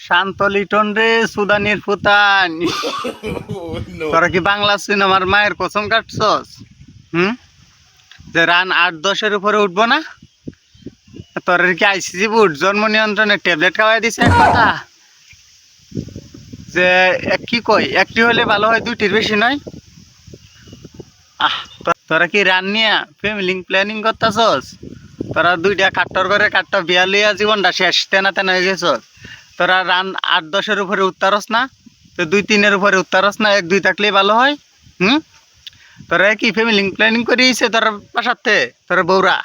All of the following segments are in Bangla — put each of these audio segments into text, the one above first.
শান্ত লিটন রে সুদানির ফুতান। তোরা কি বাংলা সিনেমার মায়ের কসম কাটছস? যে রান 8-10-এর উপরে উঠবো না? তোর কি আইসিসি বুট জন্ম নিয়ন্ত্রণের ট্যাবলেট খাওয়াই দিছে এক কথা? যে কি কই একটি হলে ভালো হয়, দুইটির বেশি নয়। তোরা কি রান নিয়া ফ্যামিলি প্ল্যানিং করতেছস? তোরা দুইটা কাট্টর করে কাট্টা বিয়া লইয়া জীবনটা শেষ তেনা তেনা হয়ে গেছস। তোরা রান 8-10-এর উপরে উত্তারস না, তো 2-3-এর উপরে উত্তারস না, 1-2 থাকলেই ভালো হয়। তোরা কি ফ্যামিলি প্ল্যানিং করিয়েছে তোর পাশাতে? তোরা বৌরা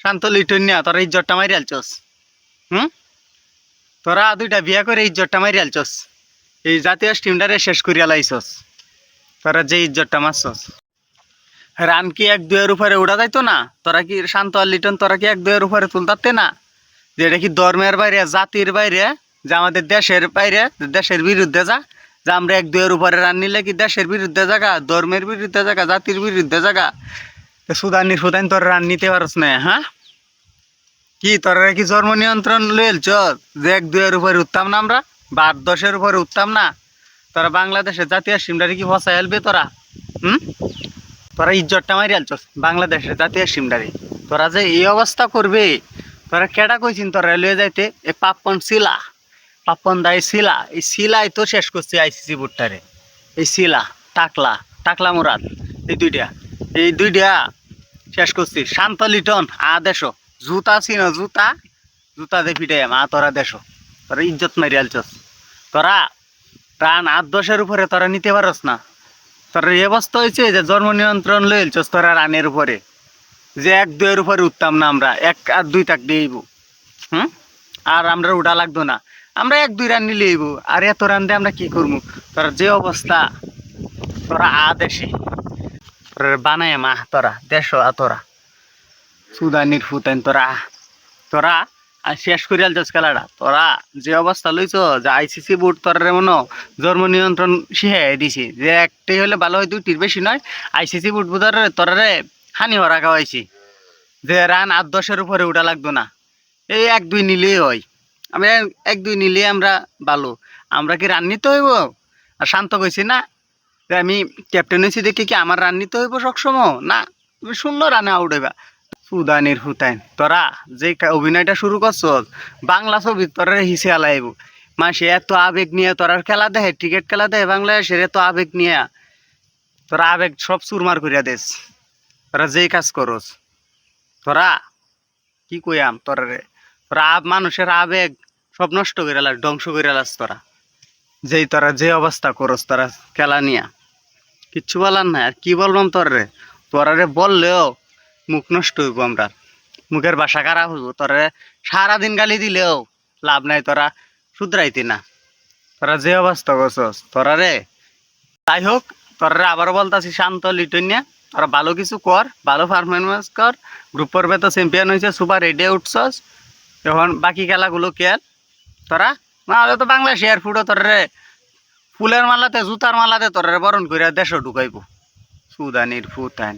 শান্ত লিটন নিয়া তোরা ইজ্জতটা মারি আলছস। তোরা দুইটা বিয়া করে ইজ্জতটা মারি আলছস, এই জাতীয় স্টিমটারে শেষ করিয়া লাইছস। তোরা যে ইজ্জতটা মারছস, রান কি 1-2-এর উপরে উড়া যাইতো না? তোরা কি শান্ত আর লিটন তোরা কি 1-2-এর উপরে তুলতাতে না? যে এটা কি ধর্মের বাইরে, জাতির বাইরে, যে আমাদের দেশের বাইরে, দেশের বিরুদ্ধে যা, যে আমরা 1-2-এর উপরে রান নিলে কি দেশের বিরুদ্ধে জায়গা, ধর্মের বিরুদ্ধে জায়গা, জাতির বিরুদ্ধে জায়গা? সুদানির ফুদানি তোর রান নিতে পারস না? কি তোরা কি জন্ম নিয়ন্ত্রণ লইলছ যে 1-2-এর উপরে উঠতাম না আমরা, বা 8-10-এর উপরে উঠতাম না? তোরা বাংলাদেশের জাতীয় সিমডারি কি ফসাই আলবে তোরা? তোরা ইজ্জতটা মারি আলছস বাংলাদেশের জাতীয় সিমডারি। তোরা যে এই অবস্থা করবে, তোরা কেডা কইছিন তোরা লয়ে যাইতে? এ পাপ্পন শিলা, পাপ্পন দাই শিলা, এই শিলাই তো শেষ করছে আইসিসি বুটটারে। এই শিলা টাকলা, টাকলা মুরাদ, এই দুইটা শেষ করছি। শান্ত লিটন দেশ জুতা ছিল, জুতা জুতা দে ফিটাই তোরা দেশ। তোরা ইজ্জত মারি আলছস। তোরা রান 8-10-এর উপরে তোরা নিতে পারস না। তোর এই অবস্থা হয়েছে যে জন্ম নিয়ন্ত্রণ লইলছস তোরা রানের উপরে, যে 1-2-এর উপরে উঠতাম না আমরা, 1 আর 2 তাক দিইব। আর আমরা উঠা লাগতো না, আমরা 1-2 রান নিলে আইব। আর এত রান দিয়ে আমরা কি করবো? তোরা যে অবস্থা, তোরা দেশে তোরা বানায় মা, তোরা দেশ তোরা সুদানির ফুতাইন। তোরা তোরা আর শেষ করে আলছস খেলাটা। তোরা যে অবস্থা লইছ, যে আইসিসি বোর্ড তোরা মনে জন্ম নিয়ন্ত্রণ শিখাই দিছি, যে একটাই হলে ভালো হয়, 2-টির বেশি নয়। আইসিসি বোর্ড বোধহয় তোরারে হানি হরা খাওয়াইছি, যে রান 8-10-এর উপরে উঠা লাগতো না, এই 1-2 নিলেই হয়। আমরা 1-2 নিলে আমরা ভালো। আমরা কি রান নিতে হইব? আর শান্ত কইছি না যে আমি ক্যাপ্টেন হয়েছি দেখে কি আমার রান নিতে হইব সবসময়? না, তুমি 0 রানে আউট হইবা। সুদানির হুতাইন তোরা যে অভিনয়টা শুরু করছ বাংলা ছবি, তোরা হিসে আলাইব। মাসে এত আবেগ নিয়ে তোরা খেলা দেখে, ক্রিকেট খেলা দেখে বাংলাদেশের, এত আবেগ নিয়ে তোরা আবেগ সব চুরমার করিয়া দেস। তোরা যেই কাজ করস, তোরা কি কইয়াম তোরা রে, তোরা মানুষের আবেগ সব নষ্ট করে লাস, ধ্বংস করে লাস। তোরা যে অবস্থা করস তোরা খেলা নিয়া, কিচ্ছু বলার নাই। আর কি বলবাম তোর রে? তোরা রে বললেও মুখ নষ্ট হইব, আমরা মুখের ভাষা খারাপ হইব। তোরা সারাদিন গালি দিলেও লাভ নাই, তোরা শুধরাইতি না। তোরা যে অবস্থা করছস তোরা রে। যাই হোক, তোরা আবারও বলতাছি শান্ত লিটন নিয়া, তোরা ভালো কিছু কর, ভালো পারফরমেন্স কর। গ্রুপ পর্বে তো চ্যাম্পিয়ন হয়েছে, সুপার 8-এ উঠছস, এখন বাকি খেলাগুলো খেল তোরা। নাহলে তো বাংলাদেশ এয়ারফুটও তোরে ফুলের মালাতে, জুতার মালাতে তোরে বরণ করে দেশও ঢুকাইব। সুদানির ফুতাইন।